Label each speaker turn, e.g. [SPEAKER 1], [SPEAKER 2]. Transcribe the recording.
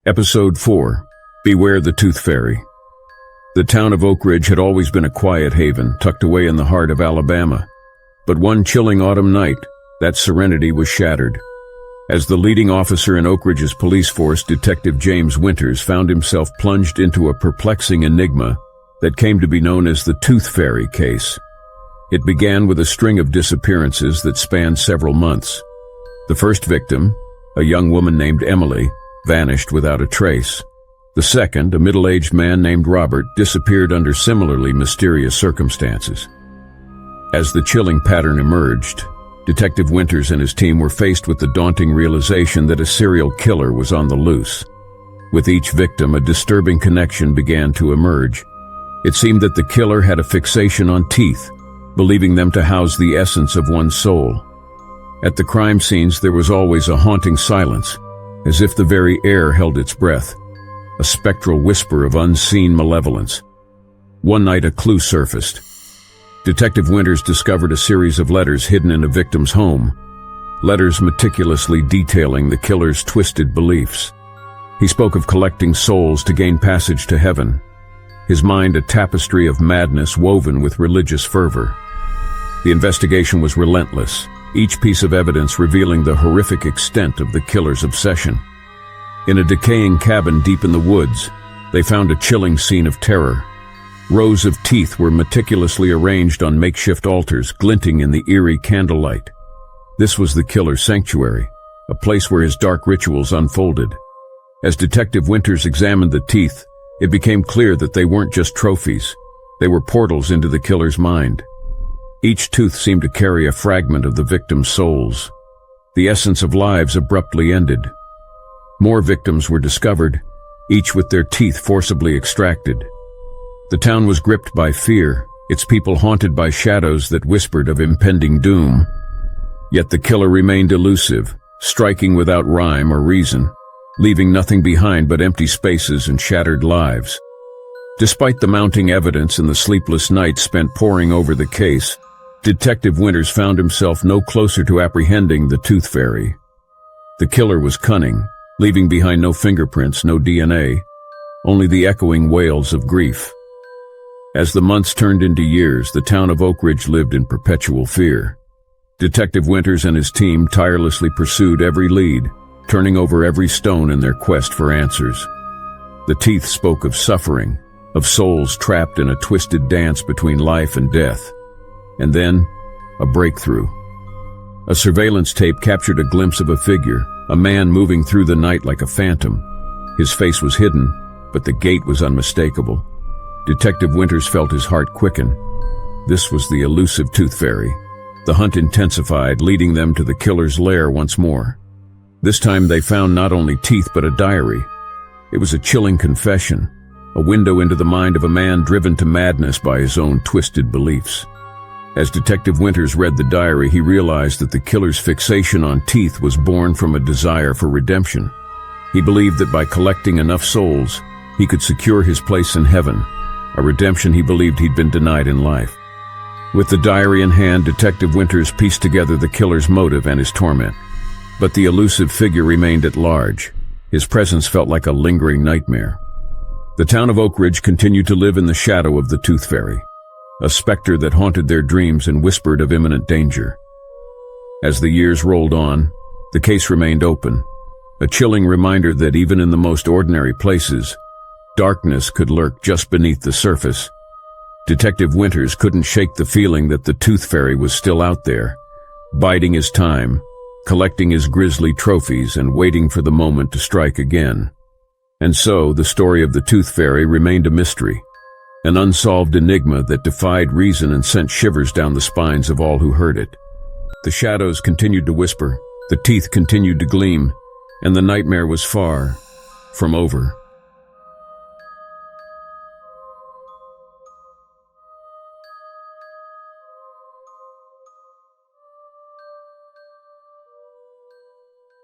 [SPEAKER 1] Episode 4. Beware the Tooth Fairy. The town of Oakridge had always been a quiet haven tucked away in the heart of Alabama. But one chilling autumn night, that serenity was shattered. As the leading officer in Oakridge's police force, Detective James Winters found himself plunged into a perplexing enigma that came to be known as the Tooth Fairy case. It began with a string of disappearances that spanned several months. The first victim, a young woman named Emily, vanished without a trace. The second, a middle-aged man named Robert, disappeared under similarly mysterious circumstances. As the chilling pattern emerged, Detective Winters and his team were faced with the daunting realization that a serial killer was on the loose. With each victim, a disturbing connection began to emerge. It seemed that the killer had a fixation on teeth, believing them to house the essence of one's soul. At the crime scenes, there was always a haunting silence, as if the very air held its breath, a spectral whisper of unseen malevolence. One night a clue surfaced. Detective Winters discovered a series of letters hidden in a victim's home, letters meticulously detailing the killer's twisted beliefs. He spoke of collecting souls to gain passage to heaven, his mind a tapestry of madness woven with religious fervor. The investigation was relentless, each piece of evidence revealing the horrific extent of the killer's obsession. In a decaying cabin deep in the woods, they found a chilling scene of terror. Rows of teeth were meticulously arranged on makeshift altars, glinting in the eerie candlelight. This was the killer's sanctuary, a place where his dark rituals unfolded. As Detective Winters examined the teeth, it became clear that they weren't just trophies. They were portals into the killer's mind. Each tooth seemed to carry a fragment of the victim's souls. The essence of lives abruptly ended. More victims were discovered, each with their teeth forcibly extracted. The town was gripped by fear, its people haunted by shadows that whispered of impending doom. Yet the killer remained elusive, striking without rhyme or reason, leaving nothing behind but empty spaces and shattered lives. Despite the mounting evidence and the sleepless nights spent poring over the case, Detective Winters found himself no closer to apprehending the Tooth Fairy. The killer was cunning, leaving behind no fingerprints, no DNA, only the echoing wails of grief. As the months turned into years, the town of Oakridge lived in perpetual fear. Detective Winters and his team tirelessly pursued every lead, turning over every stone in their quest for answers. The teeth spoke of suffering, of souls trapped in a twisted dance between life and death. And then, a breakthrough. A surveillance tape captured a glimpse of a figure, a man moving through the night like a phantom. His face was hidden, but the gait was unmistakable. Detective Winters felt his heart quicken. This was the elusive Tooth Fairy. The hunt intensified, leading them to the killer's lair once more. This time they found not only teeth but a diary. It was a chilling confession, a window into the mind of a man driven to madness by his own twisted beliefs. As Detective Winters read the diary, he realized that the killer's fixation on teeth was born from a desire for redemption. He believed that by collecting enough souls, he could secure his place in heaven, a redemption he believed he'd been denied in life. With the diary in hand, Detective Winters pieced together the killer's motive and his torment. But the elusive figure remained at large. His presence felt like a lingering nightmare. The town of Oakridge continued to live in the shadow of the Tooth Fairy, a specter that haunted their dreams and whispered of imminent danger. As the years rolled on, the case remained open, a chilling reminder that even in the most ordinary places, darkness could lurk just beneath the surface. Detective Winters couldn't shake the feeling that the Tooth Fairy was still out there, biding his time, collecting his grisly trophies and waiting for the moment to strike again. And so, the story of the Tooth Fairy remained a mystery, an unsolved enigma that defied reason and sent shivers down the spines of all who heard it. The shadows continued to whisper, the teeth continued to gleam, and the nightmare was far from over.